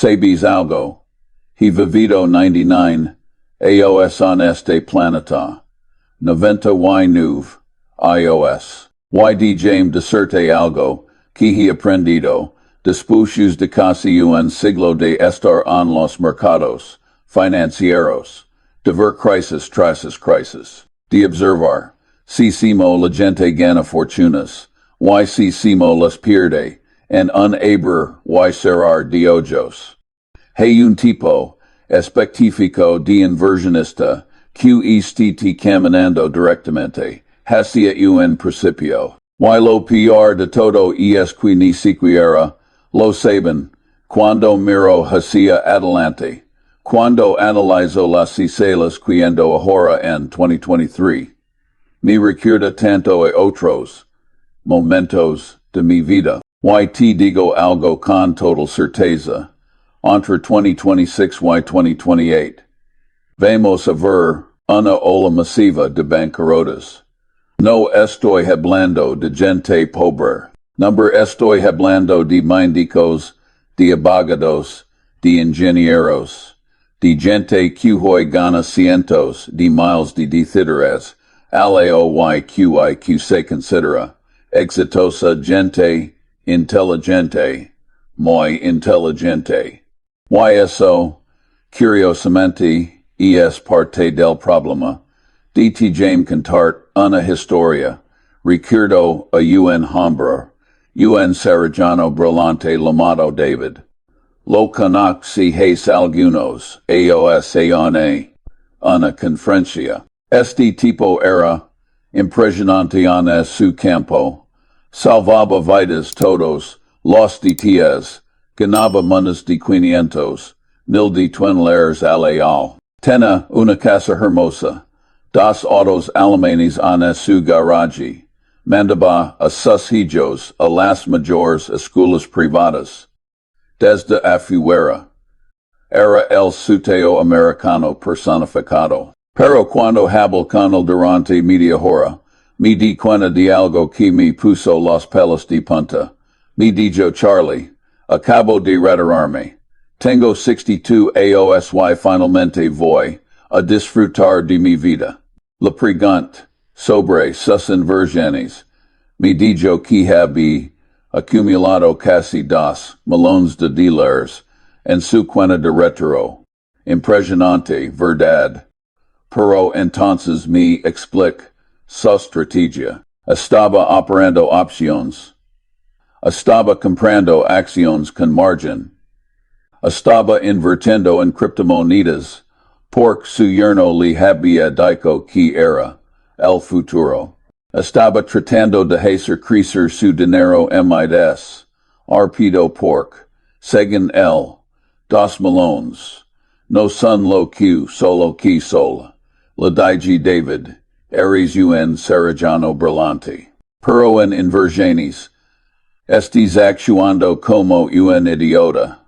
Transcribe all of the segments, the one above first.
sabes algo. He vivido 99, aos on este planeta. 90 y nueve, ios. Y James diserte algo, que he aprendido, después de casi un siglo de estar en los mercados financieros. De ver crisis tras crisis. De observar. Si simo la gente gana fortunas. Y si simo las pierde. En un abrir y cerrar de ojos. Hay un tipo específico de inversionista que está caminando directamente hacia un principio. Y lo peor de todo es que ni siquiera lo saben cuando miro hacia adelante. Cuando analizo las cielas que ando ahora en 2023, me recuerda tanto a otros momentos de mi vida. Y te digo algo con total certeza. Entre 2026 y 2028, vamos a ver una ola masiva de bancarrotas. No estoy hablando de gente pobre. Estoy hablando de médicos, de abogados, de ingenieros, de gente que hoy gana cientos de miles de dólares, que se considera exitosa gente inteligente, muy inteligente. Y eso, curiosamente, es parte del problema. De te James contar una historia, recuerdo a un hombre, un sarjano brillante llamado David. Lo conocí hace algunos años en una conferencia. Este tipo era impresionante en su campo, salvaba vidas todos los días, ganaba menos de 500 mil de $20 al. Tenía una casa hermosa, dos autos alemanes en su garaje, mandaba a sus hijos a las mayores escuelas privadas. Desde afuera, era el suteo americano personificado. Pero cuando hablé con él durante media hora, me di cuenta de algo que me puso los pelos de punta. Me dijo Charlie, acabo de retirarme. Tengo 62 años y finalmente voy a disfrutar de mi vida. Le pregunté sobre sus inversiones. Me dijo que había acumulado casi $2 millones en su cuenta de retiro. Impresionante, ¿verdad? Pero entonces me explico su estrategia. Estaba operando opciones. Estaba comprando acciones con margen. Estaba invirtiendo en criptomonedas, porque su yerno le había dicho que era el futuro. Estaba tratando de hacer crecer su dinero más rápido porque, según él, 2 millones no son lo que solo que sola. Le dije David, eres un sarjano brillante. Pero en inversiones, estás actuando como un idiota.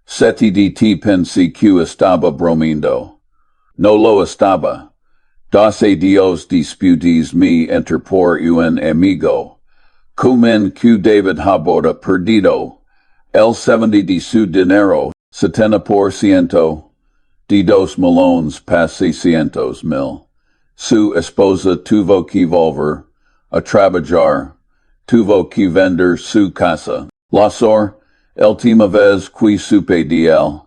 Seti de ti pensé que estaba bromeando. No lo estaba. 12 Dios disputis me entre por un amigo. Cumen que David habota perdido. El 70 de su dinero, 70% de 2 millones pas 600,000. Su esposa tuvo que volver a trabajar. Tuvo que vender su casa. Lasor, última vez que supe de él,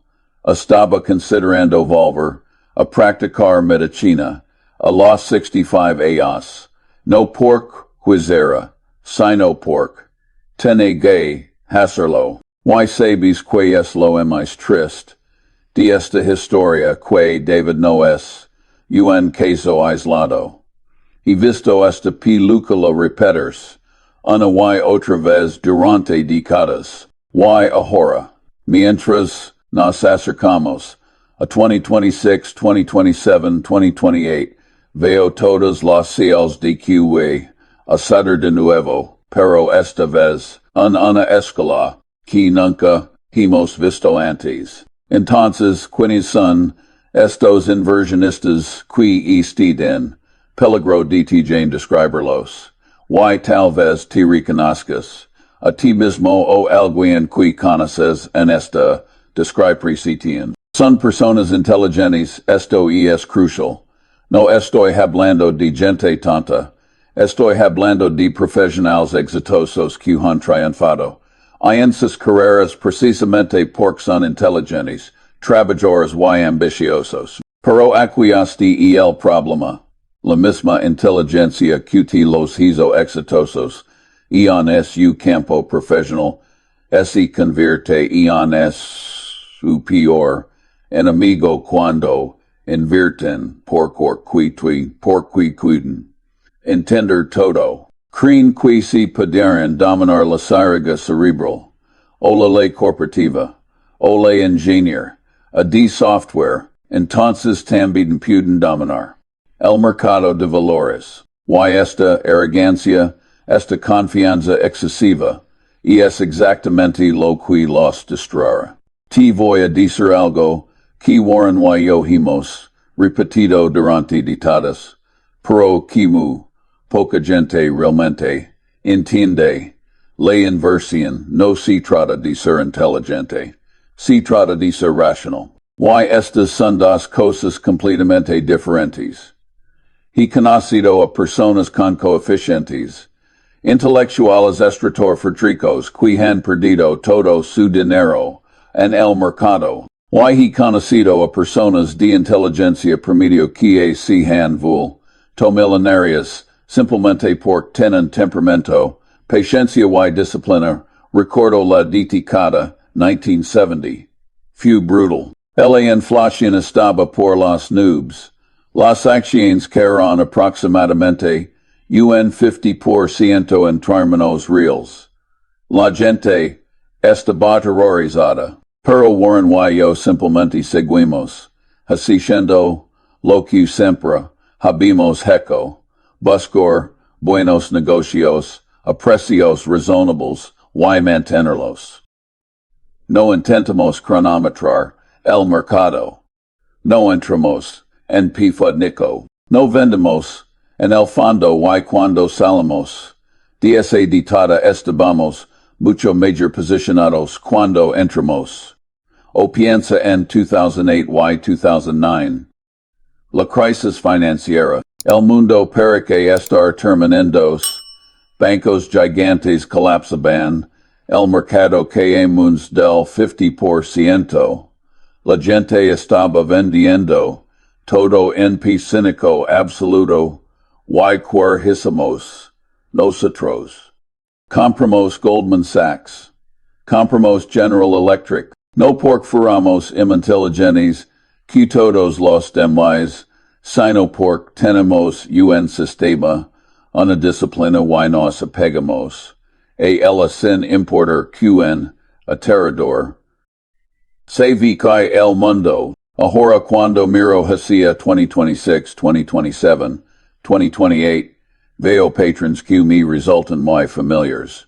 estaba considerando volver a practicar medicina a los 65 años. No porque quisiera, sino porque tenía que hacerlo. Y sabes que es lo más triste de esta historia que David no es un caso aislado. He visto esta película repetirse una y otra vez durante décadas. Y ahora, mientras nos acercamos a 2026, 2027, 2028, veo todas las señales de que voy a salir de nuevo, pero esta vez en una escala que nunca hemos visto antes. Entonces, ¿quiénes son estos inversionistas que están peligro de ti James describirlos? Y tal vez te reconozcas a ti mismo o alguien que conoces en esta describe precitian. Son personas intelligentes, esto es crucial. No estoy hablando de gente tonta. Estoy hablando de profesionales exitosos que han triunfado. En sus carreras precisamente porque son inteligentes, trabajadores y ambiciosos. Pero aquí el problema. La misma inteligencia que los hizo exitosos en su campo profesional se convierte en su peor enemigo cuando invierten porque cuiden. Entender todo. Creen que se pueden dominar la carga cerebral, o la ley corporativa, o la ingenier, de software, entonces también pueden dominar el mercado de valores. Y esta arrogancia, esta confianza excesiva, y es exactamente lo que los destruirá. Te voy a decir algo que Warren y oímos repetido durante décadas, pero que muy poca gente realmente entiende. La inversión no se trata de ser inteligente, se trata de ser racional. Y estas son dos cosas completamente diferentes. He conocido a personas con coeficientes intelectuales estratosféricos que han perdido todo su dinero en el mercado. Y he conocido a personas de inteligencia promedio que se han vuelto millonarias simplemente porque tienen temperamento, paciencia y disciplina. Recuerdo la década 1970. Fue brutal. La inflación estaba por las nubes. Las acciones cayeron aproximadamente un 50% en términos reales. La gente estaba aterrorizada. Pero Warren y yo simplemente seguimos haciendo lo que siempre habíamos hecho. Buscar buenos negocios a precios razonables y mantenerlos. No intentamos cronometrar el mercado. No entramos en pifadnico. No vendemos en el fondo y cuando salimos de esa ditada estábamos mucho mejor posicionados cuando entramos. O piensa en 2008 y 2009. La crisis financiera. El mundo parece estar terminando. Bancos gigantes colapsaban. El mercado caemos del 50%. La gente estaba vendiendo todo en cínico absoluto. Y hicimos nosotros. Compramos Goldman Sachs. Compramos General Electric. No porque fuéramos inteligentes que todos los demás, sino porque tenemos un sistema, una disciplina y nos apegamos a ella sin importar quién aterrador. Se ve que el mundo, ahora cuando miro hacia 2026, 2027, 2028, veo patrons que me resultan muy familiares.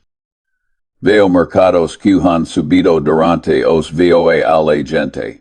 Veo mercados que han subido durante os voy a la gente.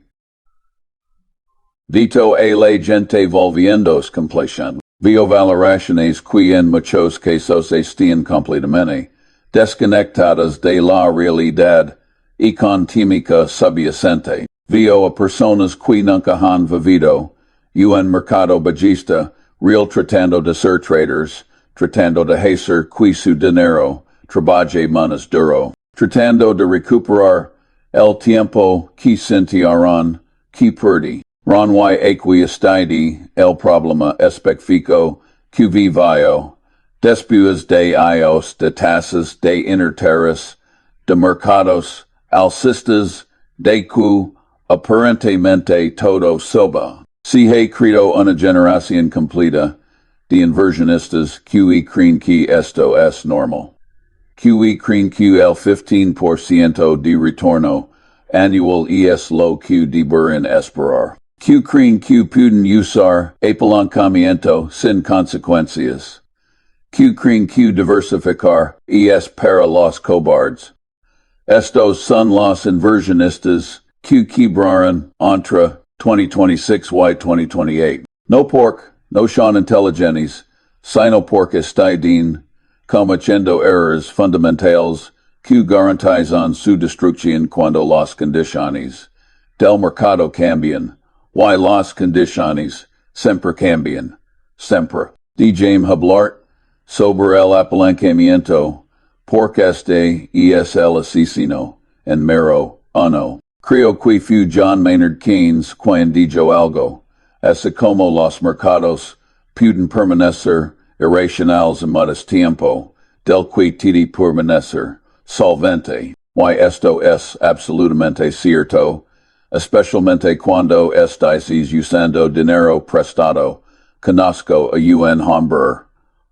Vito a la gente volviéndose completion. Veo valoraciones que en muchos casos están completamente desconectadas de la realidad económica subyacente. Veo a personas que nunca han vivido un mercado bajista real tratando de ser traders, tratando de hacer que su dinero trabaje más duro, tratando de recuperar el tiempo que sintieron que perdí. Ron y equistide el problema específico que vivió, después de años de tasas de interés, de mercados alcistas, de que aparentemente todo soba. Se ha creado una generación completa de inversionistas que creen que esto es normal. Que creen que el 15% de retorno anual es lo que deben esperar. Que creen que pueden usar apalancamiento sin consecuencias. Que creen que diversificar es para los cobardes. Estos son los inversionistas que quebraron entre 2026 y 2028. No porque no son inteligentes, sino porque están cometiendo errores fundamentales que garantizan su destrucción cuando las condiciones del mercado cambian, y las condiciones siempre cambian, sempre. De James Hublart, sobre el apalancamiento, porque este es el asesino, en mero uno. Creo que fue John Maynard Keynes quien dijo algo, así como los mercados pueden permanecer irracionales en más tiempo, del que tiene permanecer solvente. Y esto es absolutamente cierto, especialmente cuando estáis usando dinero prestado. Conozco a un hombre,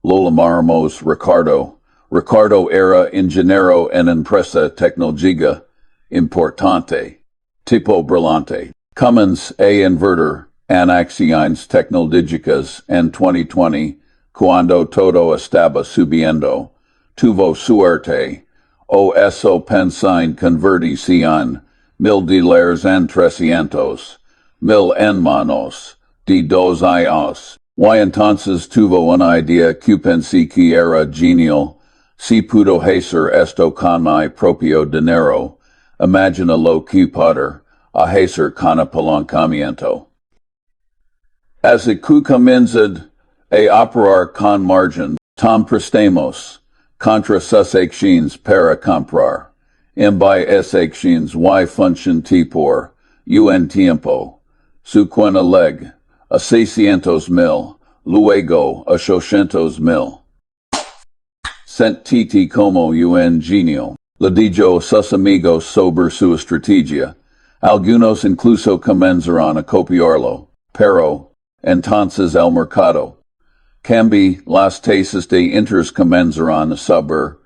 lo llamaremos Ricardo. Ricardo era ingeniero en empresa tecnológica importante, tipo brillante. Cummins a invertir en acciones tecnológicas en 2020, cuando todo estaba subiendo. Tuvo suerte, o eso pensan convertición, $1,000 en 300, 1,000 en manos, de 2 años. Y entonces tuvo una idea que pensé que era genial, si pudo hacer esto con mi propio dinero, imagina lo que poder hacer con apalancamiento. Así que comenzad a operar con margin, tom prestamos, contra sus actions para comprar, by es actions y function t por, un tiempo, su cuenta leg, a 600,000, luego a 800,000. Sentiti como un genio. Le dijo sus amigos sobre su estrategia. Algunos incluso comenzaron a copiarlo, pero, entonces el mercado. Cambi las tasas de interés comenzaron a subir.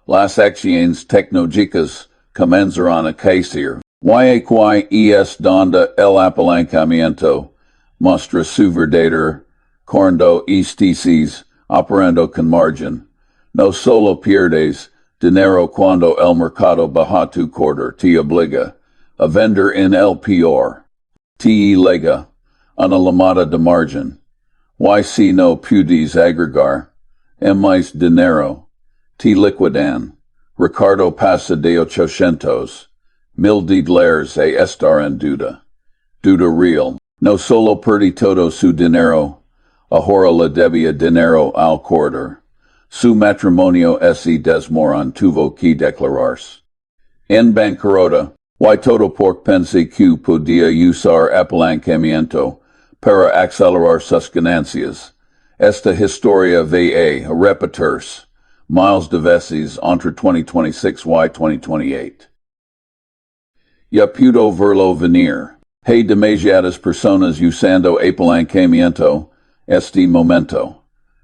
Las acciones tecnológicas comenzaron a caer. Y es donde el apalancamiento muestra su verdadero cuando estés operando con margin. No solo pierdes dinero cuando el mercado baja tu quarter te obliga a vender en el peor. Te lega una lamada de margin. Y si no puedes agregar más dinero, te liquidan. Ricardo pasa de 800, $1,000 a estar en deuda. Deuda real. No solo perdí todo su dinero, ahora le debía dinero al quarter. Su matrimonio ese desmoron tuvo que declararse en bancarrota. Y todo porque pensé que podía usar apalancamiento para acelerar sus ganancias. Esta historia va a repetirse miles de veces entre 2026 y 2028. Ya pudo verlo venir. Hay demasiadas personas usando apalancamiento este momento.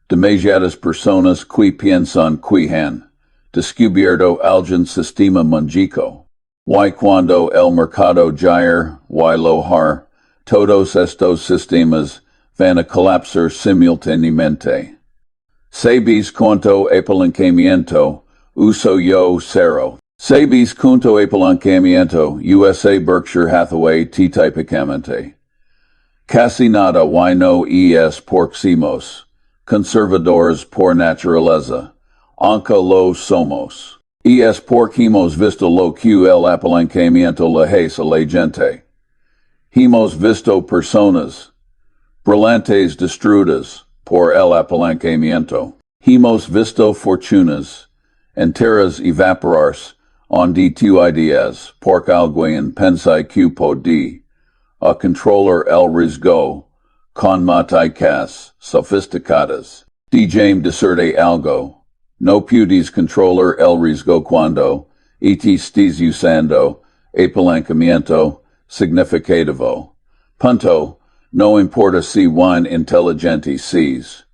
Demasiadas personas que piensan que han descubierto algún sistema mágico. Y cuando el mercado gire y lojar, todos estos sistemas van a colapsar simultáneamente. ¿Sabes cuánto apalancamiento uso yo cero? ¿Sabes cuánto apalancamiento USA Berkshire Hathaway típicamente? Casi nada y no es porque somos conservadores por naturaleza, aunque lo somos. Es porque hemos visto lo que el apalancamiento le hace a la gente. Hemos visto personas brillantes destruidas por el apalancamiento. Hemos visto fortunas enteras evaporarse onde tu ideas porque alguien pensa que podía a controlar el riesgo con máticas sofisticadas. De James discerte algo. No puedes controlar el riesgo cuando estés usando apalancamiento significativo. Punto. No importa si one inteligente sees.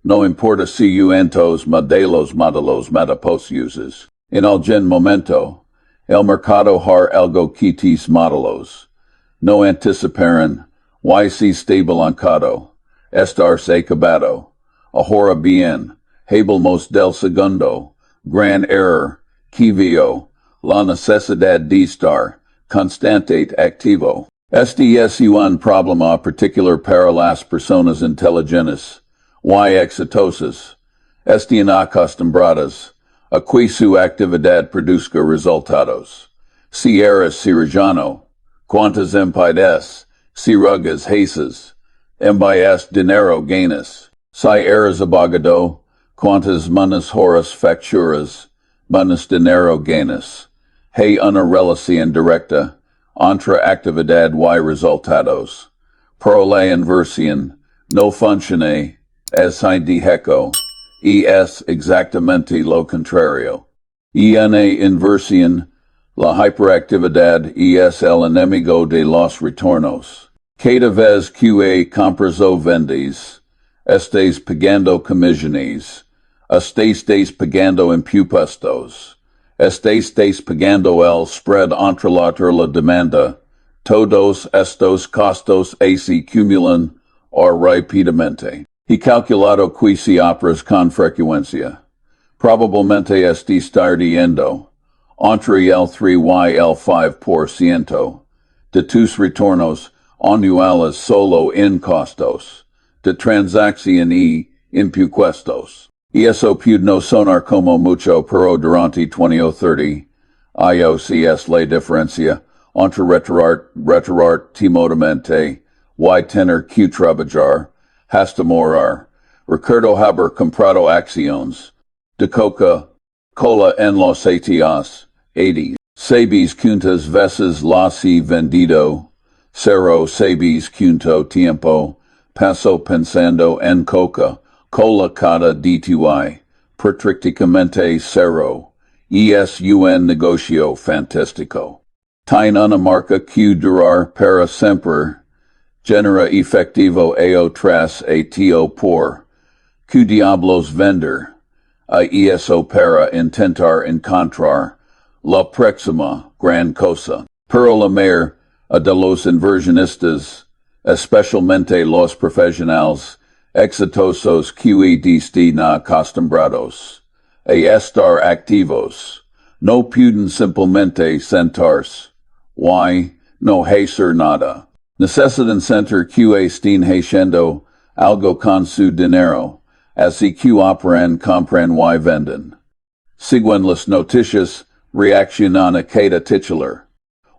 No importa si unos modelos matapos uses. En algún momento, el mercado har algo que tes modelos. No anticiparan, y si estabilizado, estarse acabado. Ahora bien, hablemos del segundo, gran error, que vio, la necesidad de estar constante activo. Este es un problema particular para las personas inteligentes y exitosas. Están acostumbradas a que su actividad produzca resultados. Si eres cirujano, quantas empides, si rugas haces, embias dinero ganas, si eras abogado, quantas manas horas facturas, manas dinero ganas, hey una relación directa, entre actividad y resultados, pro la inversión, no funcione, as si dijeco, es exactamente lo contrario. En inversión, la hiperactividad es el enemigo de los retornos. Cada vez que compras o vendes, estés pagando comisiones, estés pagando impuestos, estés pagando el spread entre la demanda, todos estos costos se acumulan rápidamente. He calculado que si operas con frecuencia, probablemente estés tardando entre el 3 y el 5% de tus retornos anuales solo en costos de transacción y impuestos. Y eso puede no sonar como mucho, pero durante 20 o 30 años es la diferencia entre retirar timidamente y tener que trabajar hasta morir. Recuerdo haber comprado acciones de Coca-Cola en los años 80. Sabes cuántas veces las he vendido. Cero sabes cuánto tiempo paso pensando en Coca-Cola cada día. Prácticamente cero. Es un negocio fantástico. Tiene una marca que durar para siempre. Genera efectivo a otras a por. Que diablos vender. A eso para intentar encontrar la próxima gran cosa. Pero la mayor de los inversionistas, especialmente los profesionales, exitosos que están acostumbrados a estar activos, no pueden simplemente sentarse. Why? No hacer nada. Necesitan sentir que están haciendo algo con su dinero. Así que operan, compran y venden. Siguen las noticias, reaccionan a cada titular.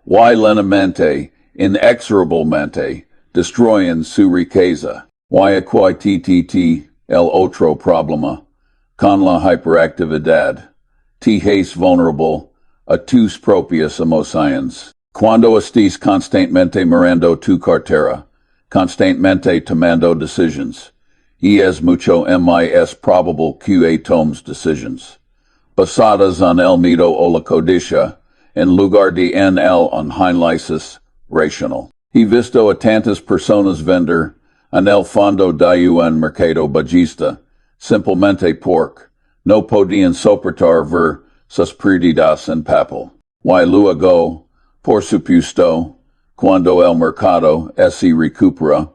Y lentamente, inexorablemente, destruyen su riqueza. Y acuittt, el otro problema, con la hiperactividad, te haces vulnerable a tus propias emociones. Cuando estés constantemente mirando tu cartera, constantemente tomando decisions, es mucho más probable que tomes decisions basadas en el miedo o la codicia, en lugar de en el análisis racional. He visto a tantas personas vender en el fondo de un mercado bajista, simplemente porque no podían soportar ver sus pérdidas en papel. Y luego, por supuesto, cuando el mercado se recupera,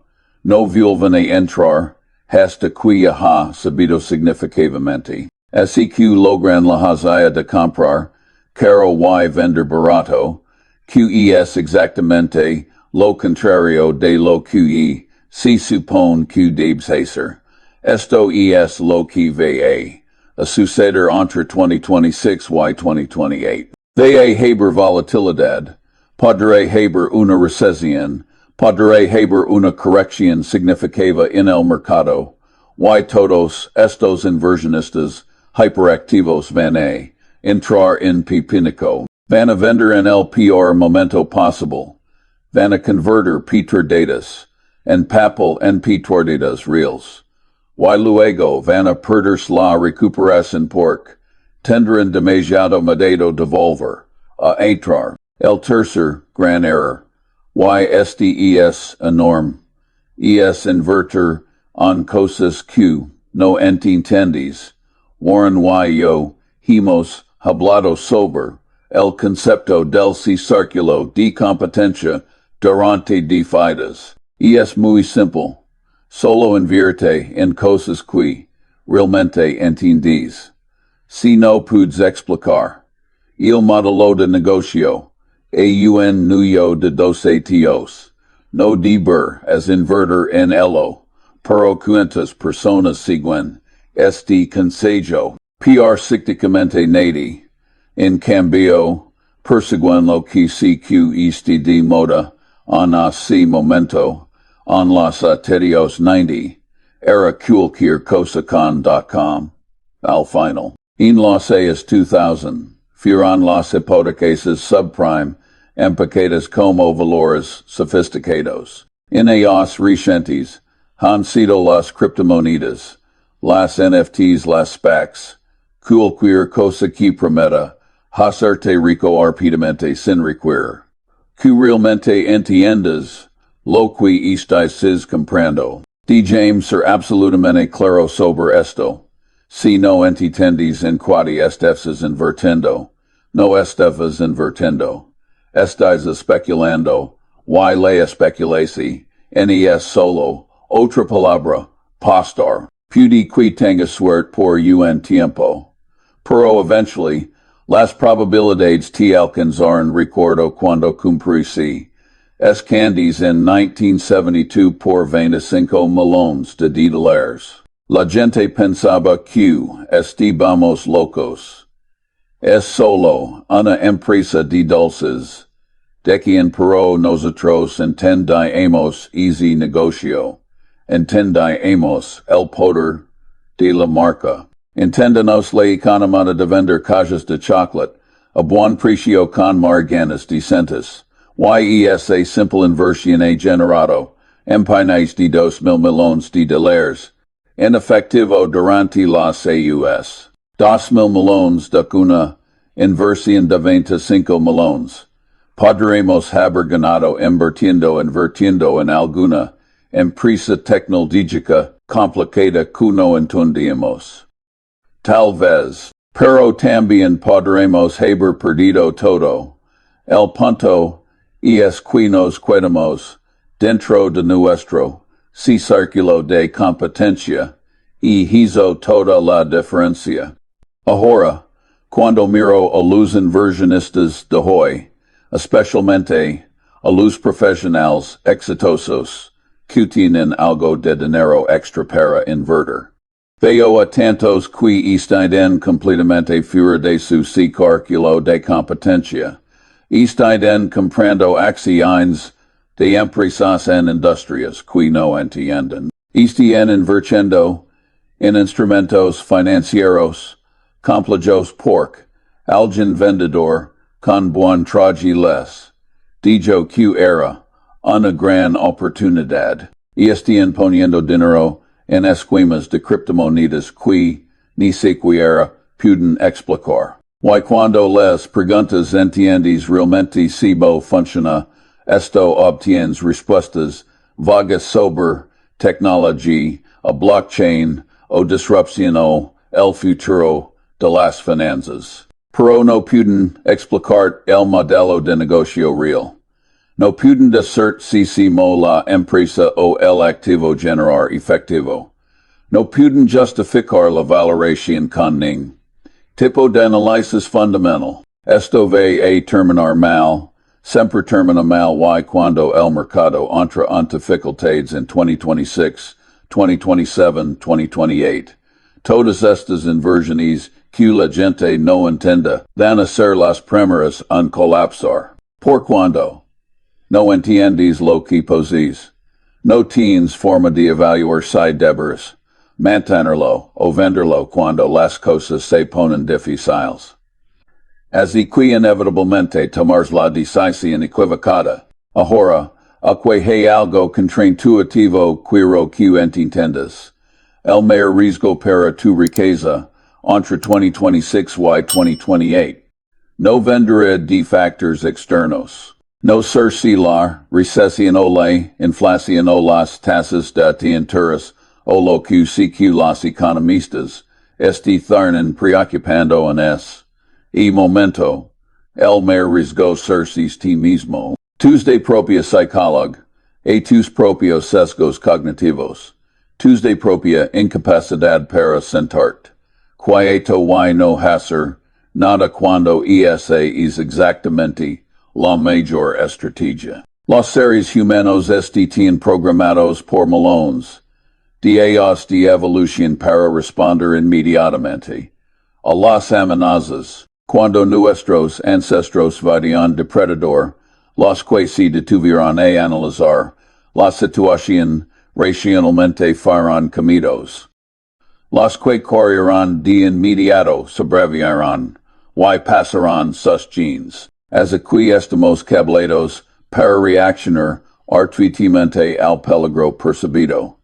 no vuelven a entrar hasta que ha subido significativamente. Así que logran la hazaña de comprar caro y vender barato, que es exactamente lo contrario de lo que se supone que debes hacer. Esto es lo que va a suceder entre 2026 y 2028. Va a haber volatilidad, podrá haber una recesión, podrá haber una corrección significativa en el mercado, y todos estos inversionistas hiperactivos van a entrar en pipinico, van a vender en el peor momento posible, van a convertir petrodatas en papel en petrodatas reales, y luego van a perder la recuperación porque tendrán demasiado miedo de volver a entrar. El tercer gran error, y este es enorme, es invertir en cosas que no entiendes. Warren y yo hemos hablado sobre el concepto del círculo de competencia durante décadas. Es muy simple. Solo invierte en cosas que realmente entiendes. Si no puedes explicar el modelo de negocio un nuevo de 12 tíos, no deber es invertir en elo, pero cuántas personas siguen este consejo. Prácticamente nadie. En cambio, persiguen lo que CQ este de moda, si momento, en los aterios 90, era cualquier cosa con.com. Al final. En los años 2000, fueron las hipotecas subprime empaquetadas como valores sofisticados. En años recientes, han sido las criptomonedas, las NFTs, las SPACs, cualquier cosa que prometa hacerte rico rápidamente sin requerir que realmente entiendas lo que estás comprando. De James ser absolutamente claro sobre esto. Si no entiendes en qué estás invirtiendo, no estás invirtiendo. Estás especulando, y la especulación, es solo, otra palabra, postar. Puede que tenga suerte por un tiempo. Pero eventually, las probabilidades te alcanzaron recuerdo cuando cumplí es candies en 1972 por 25 millones de dólares. La gente pensaba que estábamos locos. Es solo una empresa de dulces. De quien pero nosotros entendemos ese negocio. Entendemos el poder de la marca. Enténdanos la economía de vender cajas de chocolate a buen precio con marganas decentes. Y simple inversión ha generado empeños de 2,000 millones de dólares en efectivo durante los años. 2,000 millones de una inversión de 25 millones. Podremos haber ganado invirtiendo en alguna empresa tecnológica complicada que no entendemos. Tal vez, pero también podremos haber perdido todo. El punto es que nos quedamos dentro de nuestro círculo de competencia y hizo toda la diferencia. Ahora, cuando miro a los inversionistas de hoy, especialmente a los profesionales exitosos que tienen algo de dinero extra para invertir, veo a tantos que están completamente fuera de su círculo de competencia. Están comprando acciones de empresas en industrias que no entienden. Están invirtiendo en instrumentos financieros complejos porque alguien vendedor con buen traje dijo que era una gran oportunidad. Están poniendo dinero en esquemas de criptomonedas que ni siquiera pueden explicar. Y cuando les preguntas entiendes realmente si funciona, esto obtienes respuestas vagas sobre tecnología, a blockchain, o disrupción o el futuro de las finanzas. Pero no pueden explicar el modelo de negocio real. No pueden decir si la empresa o el activo generar efectivo. No pueden justificar la valoración con ning tipo de análisis fundamental. Esto va a terminar mal, siempre termina mal y cuando el mercado entra en dificultades en 2026, 2027, 2028. Todas estas inversiones que la gente no entiende van a ser las primeras en colapsar. Por cuando no entiendes lo que poses, no tienes forma de evaluar si debes mantenerlo o venderlo cuando las cosas se ponen difíciles. Así que inevitablemente tomas la decisión equivocada. Ahora, que hay algo contraintuitivo quiero que entiendas. El mayor riesgo para tu riqueza entre 2026 y 2028. No venderá de factores externos. No ser si la recesión o la inflación o las tasas de interés o lo que los economistas están preocupando en y momento, el mayor riesgo ser ti mismo. Tus de propia psicóloga, tus propios sesgos cognitivos, tus de propia incapacidad para sentarte. Quieto y no hacer nada cuando esa es exactamente la mayor estrategia. Los seres humanos están programados por millones de años de evolución para responder inmediatamente a las amenazas. Cuando nuestros ancestros veían depredador, Los que se detuvieron a analizar la situación racionalmente fueron comidos. Los que corrieron de inmediato sobrevivieron, y pasaron sus genes. As aquí estamos cableados para reaccionar artuitamente al peligro percibido.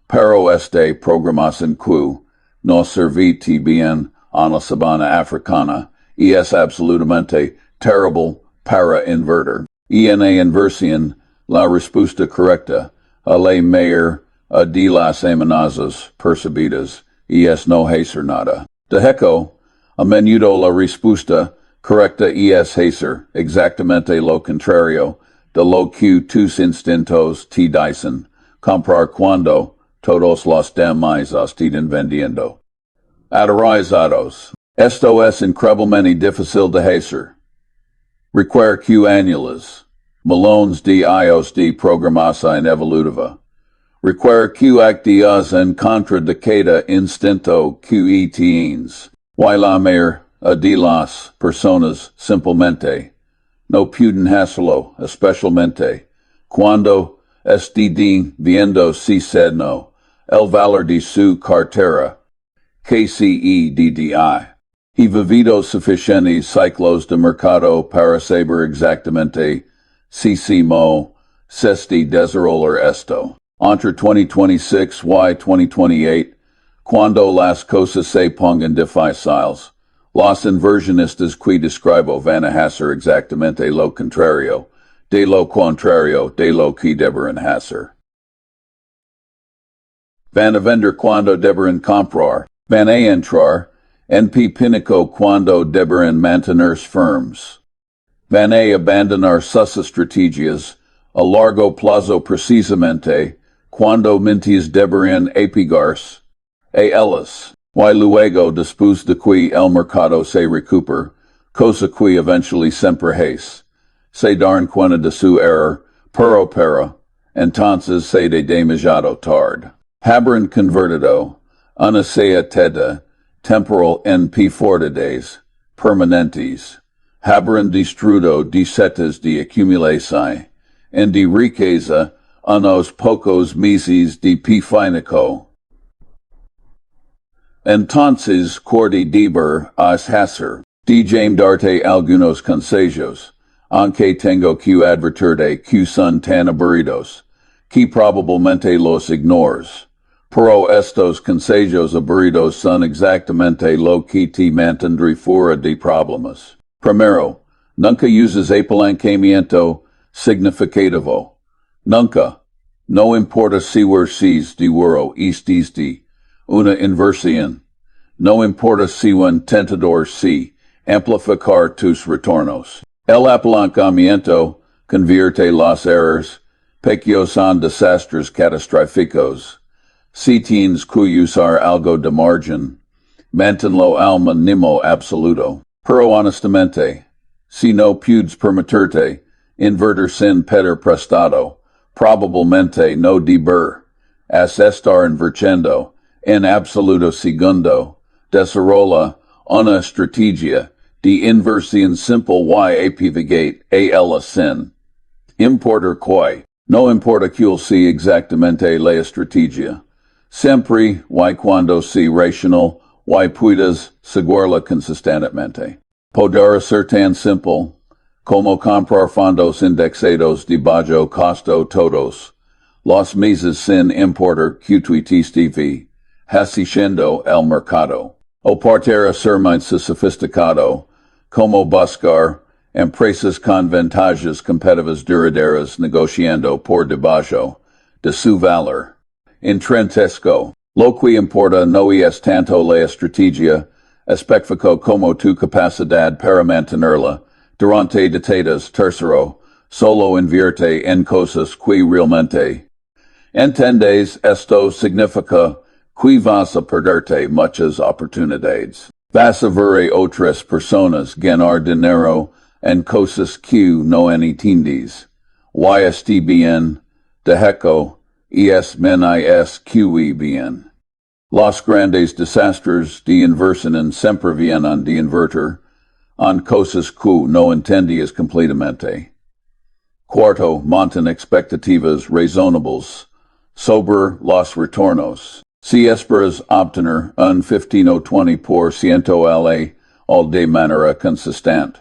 Pero este programación que no servite bien a la sabana africana y es absolutamente terrible para invertir. Y en la inversión, la respuesta correcta a la mayor de las amenazas percibidas y es no hacer nada. De hecho, a menudo la respuesta correcta es hacer exactamente lo contrario de lo que tus instintos te dicen, comprar cuando todos los demás están vendiendo. Aterrizados. Esto es increíblemente difícil de hacer. Require que años, millones de años de programación evolutiva. Require que actúes en contra de cada instinto que tienes. Y la mayor de las personas simplemente no pueden hacerlo, especialmente cuando estén viendo si no el valor de su cartera, KCEDDI. He vivido suficientes ciclos de mercado para saber exactamente si se desarrollar esto. Entre 2026 y 2028, cuando las cosas se pongan difíciles, los inversionistas que describo van a hacer exactamente lo contrario de lo que deberán hacer. Van a vender cuando deberán comprar. Van a entrar en pinico cuando deberán mantenerse firmes. Van a abandonar sus estrategias a largo plazo precisamente cuando mentes deberán apegarse a ellas. Y luego después de que el mercado se recupera, cosa que eventually siempre hace, se darán cuenta de su error, pero entonces se de demasiado tarde. Habrán convertido una teda temporal en fortitudes permanentes. Habrán destruido setas de acumulación en de riqueza unos pocos meses de finico. Entonces, corte deber as hacer. Déjame darte algunos consejos, aunque tengo que advertirte que son tan aburridos, que probablemente los ignores. Pero estos consejos aburridos son exactamente lo que te mantendré fuera de problemas. Primero, nunca uses apalancamiento significativo. Nunca. No importa si verses de euro estés de una inversión. No importa si un tentador si amplificar tus retornos. El apalancamiento convierte los errores pequeños en desastres catastróficos. Si tienes que usar algo de margen, manténlo al mínimo absoluto. Pero honestamente, si no puedes permitirte invertir sin pedir prestado, probablemente no deber estar invirtiendo en absoluto segundo, desarrolla una estrategia de inversión simple y apivigate a ella sin importar que, no importa cuál sea exactamente la estrategia, siempre y cuando sea racional y puedas seguirla consistentemente. Podrá ser tan simple como comprar fondos indexados de bajo costo todos los meses sin importar que TV, haciendo el mercado. O podrá ser más sofisticado, como buscar empresas con ventajas competitivas duraderas negociando por debajo de su valor intrínseco. Lo que importa no es tanto la estrategia específica como tu capacidad para mantenerla durante décadas. Tercero, solo invierte en cosas que realmente entiendes. Esto significa que vas a perderte muchas oportunidades. Vas a ver a otras personas ganar dinero en cosas que no entiendes. Y esté bien, de hecho, es menos que bien. Los grandes desastres de inversión siempre vienen de invertir en cosas que no entiendes completamente. Cuarto, montan expectativas razonables. Sober los retornos. Si esperas obtener un 15 o 20% al de manera consistente.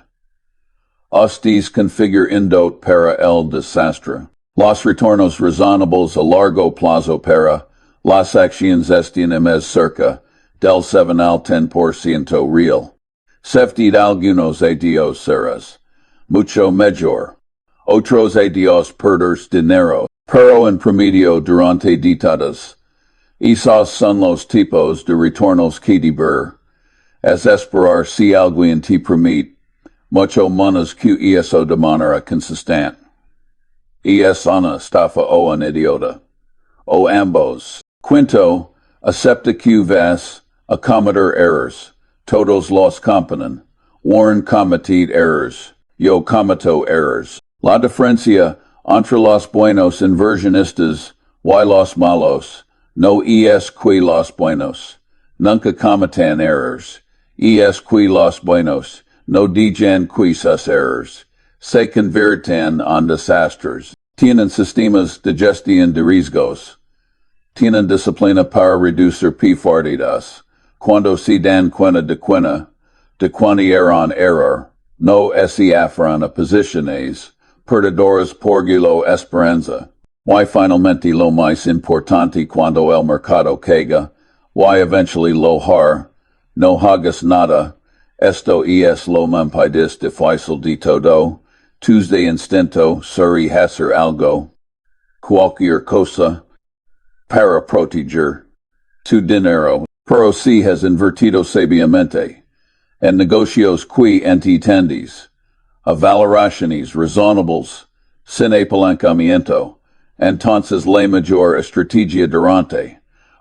Usted configure indot para el desastre. Los retornos razonables a largo plazo para las acciones están más cerca del 7 al 10% real. Sefted algunos a Dios serás. Mucho mejor. Otros a Dios perder dinero. Pero en promedio durante décadas. Esos son los tipos de retornos que deber. Es esperar si alguien te permite mucho menos que eso de manera consistente. Es una estafa o un idiota. O ambos. Quinto, acepta que vas a cometer errors. Todos los componen. Warren cometed errors. Yo cometo errors. La diferencia entre los buenos inversionistas y los malos no es que los buenos nunca cometan errors. Es que los buenos no digan que sus errors se convierten en desastres. Tienen sistemas de gestión de riesgos. Tienen disciplina para reducir pérdidas. Cuando se dan cuenta de cuando eran error, no se aferran a posiciones perdedoras por la esperanza. Y finalmente lo más importante cuando el mercado caiga, y eventually lo har, no hagas nada. Esto es lo más difícil de todo. Tuesday instinto suri hacer algo. Cualquier cosa. Para proteger tu dinero. Pero si has invertido sabiamente. En negocios que entiendes. A valoraciones razonables. Sin apalancamiento. Entonces la mayor estrategia durante.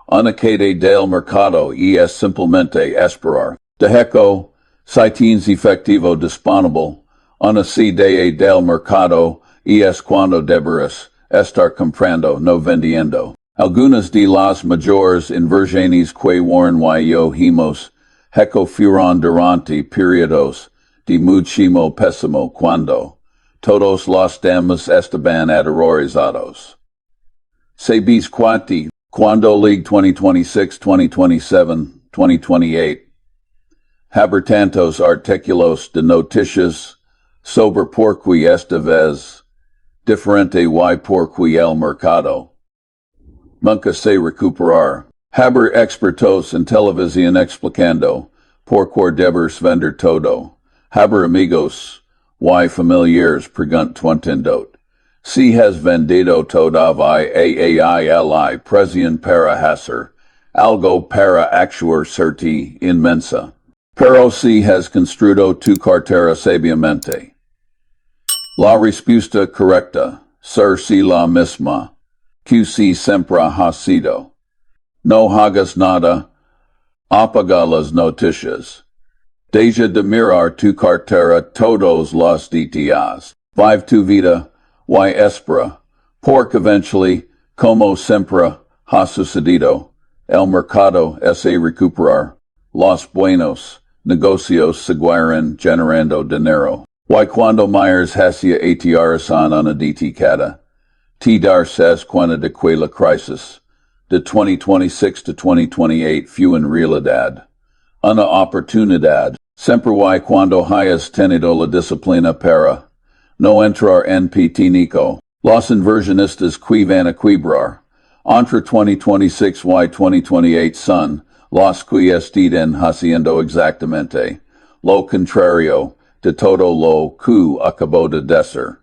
Una caída del mercado es simplemente esperar. Dejo. Si tienes efectivo disponible. Una idea del mercado es cuando deberás estar comprando no vendiendo. Algunas de las mayores inversiones que Warren y yo hemos hecho fueron durante periodos de muchísimo pésimo cuando todos los demás estaban aterrorizados. ¿Sabes cuando League 2026, 2027, 2028? Haber tantos artículos de noticias sobre por qué esta vez diferente y por qué el mercado nunca se recuperar. Haber expertos en televisión explicando por qué debes vender todo. Haber amigos y familiares preguntando si has vendido todavía a presión para hacer algo para actuar suerte inmensa. Pero si has construido tu cartera sabiamente. La respuesta correcta, ser si la misma, que si siempre ha sido. No hagas nada, apaga las noticias. Deja de mirar tu cartera todos los días. Vive tu vida, y espera, porque eventually, como siempre ha sucedido, el mercado se recuperar. Los buenos negocios seguirán generando dinero. Y cuando Myers hacia ATRsan una dedicada, te darás cuenta de que la crisis de 2026 to 2028 fue en realidad una oportunidad. Siempre y cuando hayas tenido la disciplina para no entrar en pánico. Los inversionistas que van a quebrar entre 2026 y 2028 son los que están haciendo exactamente lo contrario de todo lo que acabo de decir.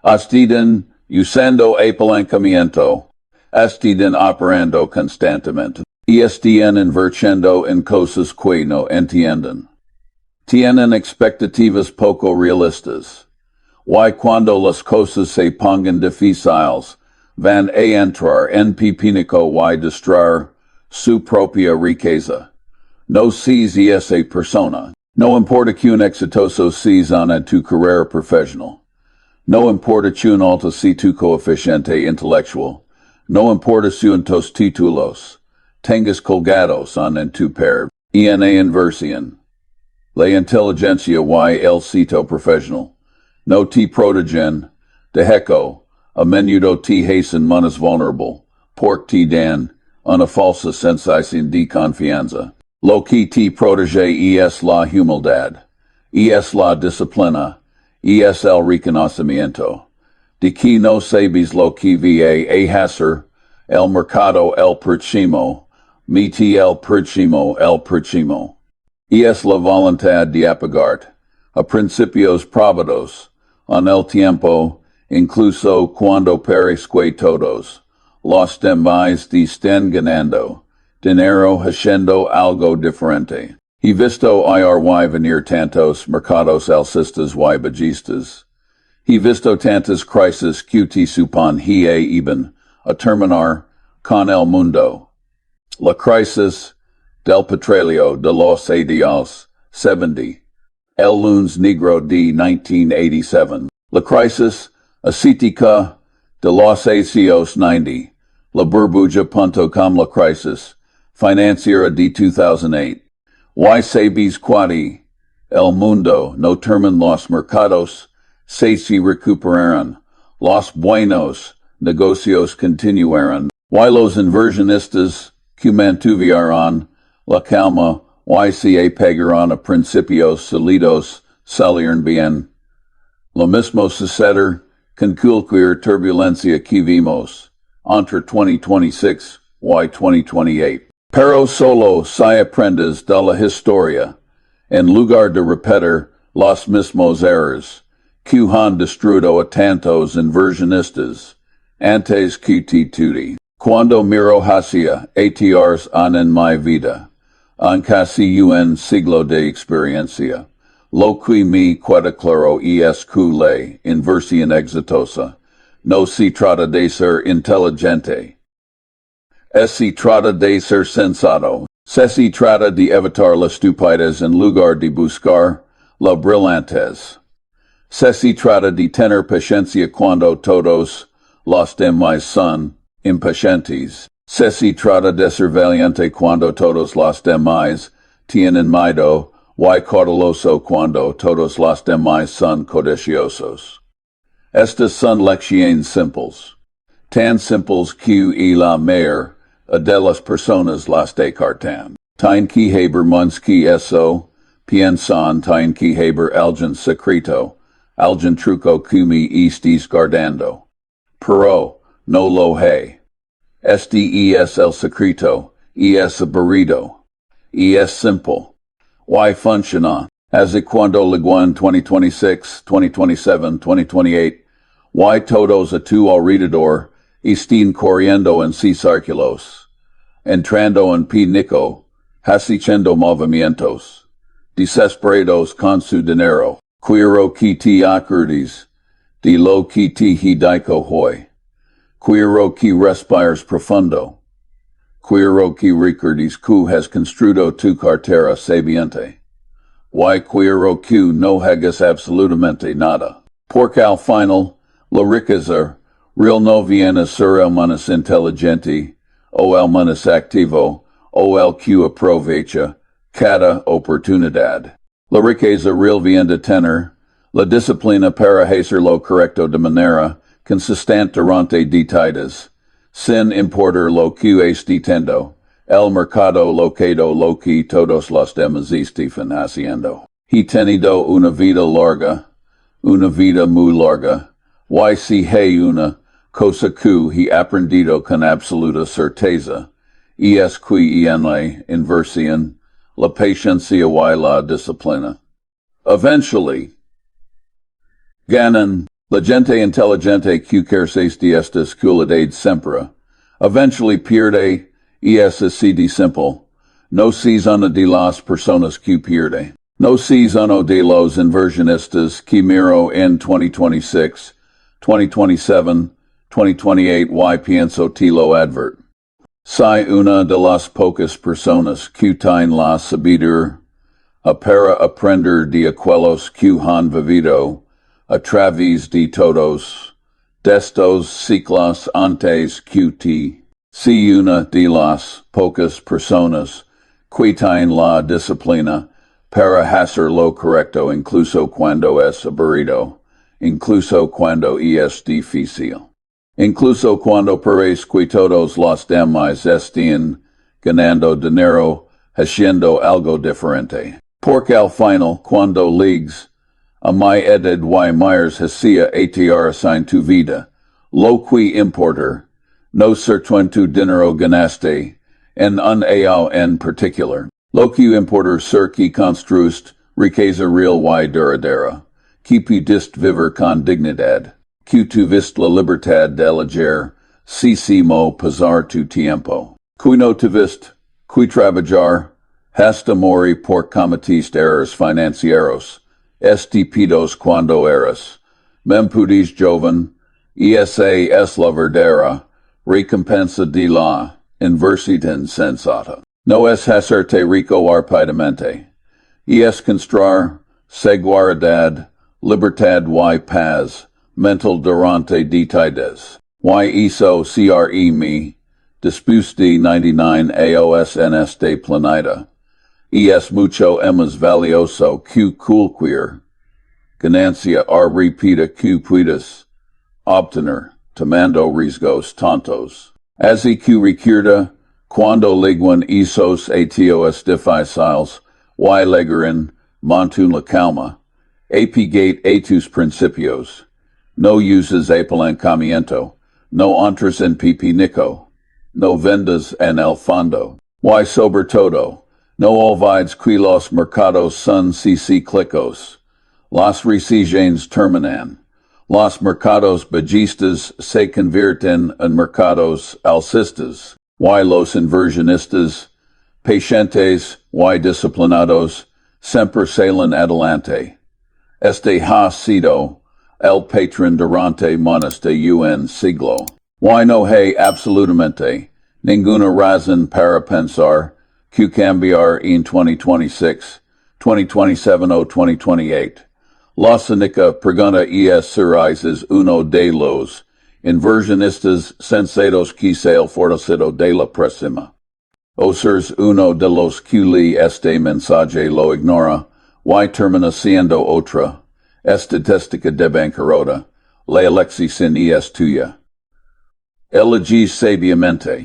Están usando apalancamiento. Están operando constantemente. Y están invirtiendo en cosas que no entienden. Tienen expectativas poco realistas. Y cuando las cosas se pongan difíciles, van a entrar en pánico y destruir su propia riqueza. No seas esa persona. No importa que un exitoso seas en tu carrera profesional. No importa que un alto sea tu coeficiente intelectual. No importa si tus títulos tengas colgados en tu per. En la inversión. La inteligencia y el cito profesional. No te protegen Deheco, a menudo t hasten manas vulnerable, pork t dan, una falsa sensación sin de confianza. Lo que te protege es la humildad, es la disciplina, es el reconocimiento. De que no sabes lo que va a hacer, el mercado el próximo, miti el próximo, el próximo. Es la voluntad de apagarte, a principios probados, en el tiempo, incluso cuando parezca todos, los demás te estén ganando, dinero haciendo algo diferente. He visto y venir tantos mercados alcistas y bajistas. He visto tantas crisis que te supan he eben a terminar con el mundo. La crisis del petróleo de los años 70. El lunes negro de 1987. La crisis ascética de los años 90. La burbuja punto com la crisis financiera de 2008. Y sabes quati el mundo no termin los mercados se recuperaron. Los buenos negocios continuaron. Y los inversionistas que mantuvieron la calma y se apegaron a principios sólidos salieron bien. Lo mismo suceder con cualquier turbulencia que vimos entre 2026 y 2028. Pero solo si aprendes de la historia, en lugar de repetir los mismos errores que han destruido a tantos inversionistas antes que te tuti. Cuando miro hacia atrás en mi vida, en casi un siglo de experiencia, lo que me queda claro es que la inversión exitosa no se trata de ser inteligente. Se trata de ser sensato. Se trata de evitar la estupidez en lugar de buscar la brillantez. Se trata de tener paciencia cuando todos los demás son impacientes. Se trata de ser valiente cuando todos los demás tienen miedo y cauteloso cuando todos los demás son codiciosos. Estas son lecciones simples. Tan simples que la mayor de las personas las descartan. Tin que haber mons que eso, piensan tin que haber algún secreto, algún truco que me estés guardando. Pero, no lo hay. Este es el secreto, es aburrido, es simple. Y funciona. Hace cuando liguan 2026, 2027, 2028, y todos a tu alrededor estén corriendo en sus círculos, entrando en pánico, haciendo movimientos, desesperados con su dinero, quiero que te acuerdes de lo que te he dicho hoy, quiero que respires profundo, quiero que recuerdes que has construido tu cartera sabiente, y quiero que no hagas absolutamente nada, porque al final, la riqueza real no viene ser el menos inteligente, o el menos activo, o el que aprovecha cada oportunidad. La riqueza real viene de tener la disciplina para hacer lo correcto de manera consistente durante décadas, sin importar lo que esté tendo, el mercado locado lo que todos los demás están haciendo. He tenido una vida larga, una vida muy larga, y si hay una cosa que he aprendido con absoluta certeza, es que en la inversión, la paciencia y la disciplina. Eventually, ganan la gente inteligente que carece de estas cualidades siempre. Eventually pierde, y es así de simple. No es una de las personas que pierde. No es uno de los inversionistas que miro en 2026, 2027, 2028 y pienso te lo advert. Soy una de las pocas personas que tienen la sabiduría para aprender de aquellos que han vivido a través de todos destos ciclos antes que ti. Si una de las pocas personas que tienen la disciplina para hacer lo correcto incluso cuando es aburrido, incluso cuando es difícil. Incluso cuando pares que todos los demás estén ganando dinero haciendo algo diferente. Porque al final, cuando llegues a mi edad y Myers hacía atr sin tu vida, lo que importa, no ser tu dinero ganaste, en un ao en particular. Lo que importa ser que construiste riqueza real y duradera, que pudiste vivir con dignidad, que tuviste la libertad de elegir, si mo pasar tu tiempo. Que no tuviste, que trabajar, hasta morir por cometiste errores financieros, estúpidos cuando eras, mempudis joven, esa es la verdadera recompensa de la inversión insensata. No es hacerte rico rápidamente, es construir seguridad, libertad y paz mental durante décadas. Y eso cre me, después de 99 años en este planeta, es mucho más valioso que cualquier ganancia repita que puedas obtener tomando riesgos tontos. Así que recuerda, cuando lleguen esos atos difíciles, y llegarán, mantén la calma, apegate a tus principios, no uses apalancamiento, no entres en pipinico, no vendas en el fondo, y sobre todo, no olvides que los mercados son cíclicos, las recesiones terminan. Los mercados bajistas se convierten en mercados alcistas, y los inversionistas, pacientes y disciplinados, siempre salen adelante. Este ha sido el patrón durante más de un siglo. Y no hay absolutamente ninguna razón para pensar que cambiar en 2026, 2027 o 2028. La única pregunta es si es uno de los inversionistas sensatos que se el fortalecido de la próxima. O ser uno de los que lee este mensaje lo ignora, y termina siendo otra. Estadística de bancarrota, la elección es tuya. Elegí sabiamente.